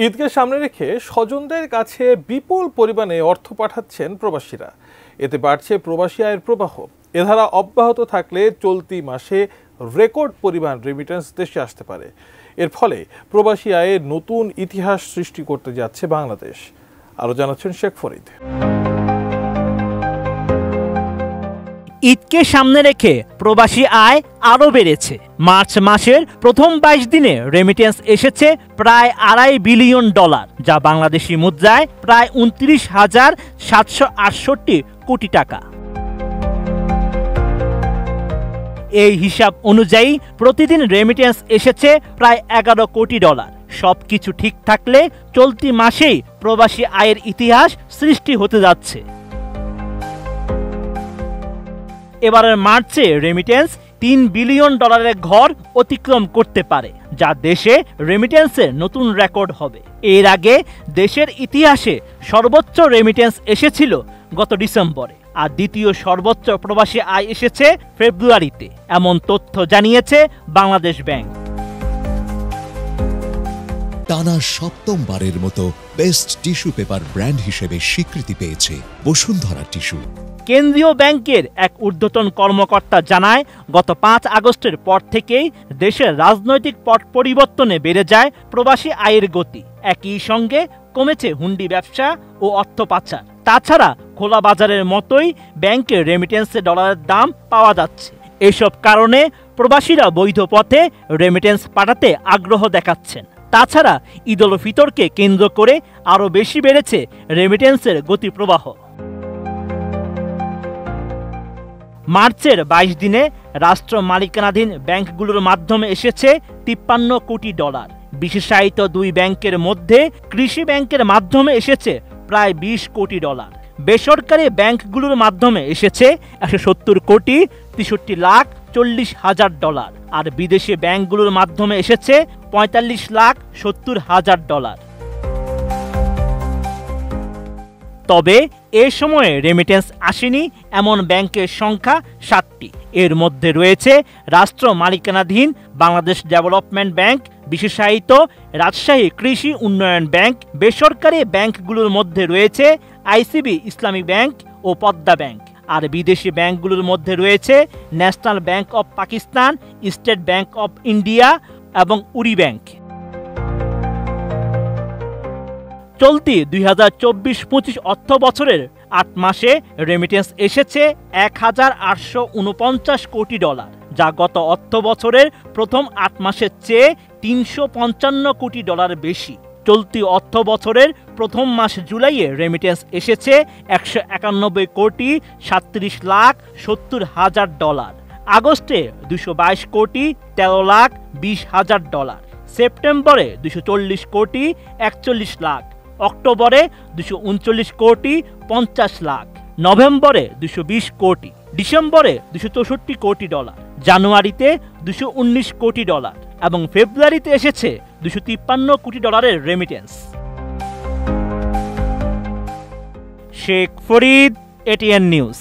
ঈদকে সামনে রেখে স্বজনদের কাছে বিপুল পরিমাণে অর্থ পাঠাচ্ছেন প্রবাসীরা। এতে বাড়ছে প্রবাসী আয়ের প্রবাহ। এ ধারা অব্যাহত থাকলে চলতি মাসে রেকর্ড পরিমাণ রেমিটেন্স দেশে আসতে পারে। এর ফলে প্রবাসী আয়ের নতুন ইতিহাস সৃষ্টি করতে যাচ্ছে বাংলাদেশ। আরও জানাচ্ছেন শেখ ফরিদ। ঈদকে সামনে রেখে প্রবাসী আয় আরও বেড়েছে। মার্চ মাসের প্রথম 22 দিনে রেমিটেন্স এসেছে প্রায় $2.5 বিলিয়ন, যা বাংলাদেশি মুদ্রায় প্রায় 29,768 কোটি টাকা। এই হিসাব অনুযায়ী প্রতিদিন রেমিটেন্স এসেছে প্রায় $11 কোটি। সবকিছু ঠিক থাকলে চলতি মাসেই প্রবাসী আয়ের ইতিহাস সৃষ্টি হতে যাচ্ছে। এবারের মার্চে রেমিটেন্স $3 বিলিয়ন ঘর অতিক্রম করতে পারে, যা দেশে রেমিটেন্সের নতুন রেকর্ড হবে। এর আগে দেশের ইতিহাসে সর্বোচ্চ রেমিটেন্স এসেছিল গত ডিসেম্বরে, আর দ্বিতীয় সর্বোচ্চ প্রবাসী আয় এসেছে ফেব্রুয়ারিতে, এমন তথ্য জানিয়েছে বাংলাদেশ ব্যাংক। টানা সপ্তমবারের মতো বেস্ট টিস্যু পেপার ব্র্যান্ড হিসেবে স্বীকৃতি পেয়েছে বসুন্ধরা টিস্যু। কেন্দ্রীয় ব্যাংকের এক ঊর্ধ্বতন কর্মকর্তা জানায়, গত 5 আগস্টের পর থেকেই দেশের রাজনৈতিক পট পরিবর্তনে বেড়ে যায় প্রবাসী আয়ের গতি। একই সঙ্গে কমেছে হুন্ডি ব্যবসা ও অর্থ পাচার। তাছাড়া খোলা বাজারের মতোই ব্যাংকে রেমিটেন্সে ডলারের দাম পাওয়া যাচ্ছে। এসব কারণে প্রবাসীরা বৈধ পথে রেমিটেন্স পাঠাতে আগ্রহ দেখাচ্ছেন। তাছাড়া ঈদ উল ফিতরকে কেন্দ্র করে আরও বেশি বেড়েছে রেমিটেন্সের গতি প্রবাহ। মার্চের 22 দিনে রাষ্ট্র মালিকানাধীন ব্যাংকগুলোর মাধ্যমে এসেছে $53 কোটি। বিশেষায়িত 2 ব্যাংকের মধ্যে কৃষি ব্যাংকের মাধ্যমে এসেছে প্রায় $20 কোটি। বেসরকারি ব্যাংকগুলোর মাধ্যমে এসেছে $170 কোটি 63,40,000, আর বিদেশি ব্যাংকগুলোর মাধ্যমে এসেছে $45,70,000। তবে এ সময়ে রেমিটেন্স আসেনি এমন ব্যাংকের সংখ্যা 7টি। এর মধ্যে রয়েছে রাষ্ট্র মালিকানাধীন বাংলাদেশ ডেভেলপমেন্ট ব্যাংক, বিশেষায়িত রাজশাহী কৃষি উন্নয়ন ব্যাংক। বেসরকারি ব্যাংকগুলোর মধ্যে রয়েছে আইসিবি ইসলামী ব্যাংক ও পদ্মা ব্যাংক, আর বিদেশি ব্যাংকগুলোর মধ্যে রয়েছে national bank of Pakistan, state bank of India এবং উরি ব্যাংক। চলতি 2024-25 অর্থ বছরের 8 মাসে রেমিটেন্স এসেছে $1,849 কোটি, যা গত অর্থ বছরের প্রথম 8 মাসের চেয়ে $355 কোটি বেশি। চলতি অর্থ বছরের প্রথম মাস জুলাইয়ে রেমিটেন্স এসেছে $191 কোটি 37,70,000, আগস্টে $222 কোটি 13,20,000, সেপ্টেম্বরে $240 কোটি 41 লাখ, অক্টোবরে $239 কোটি 50 লাখ, নভেম্বরে $220 কোটি, ডিসেম্বরে $264 কোটি, জানুয়ারিতে $219 কোটি এবং ফেব্রুয়ারিতে এসেছে $253 কোটি remittance. Sheikh Farid, ATN news.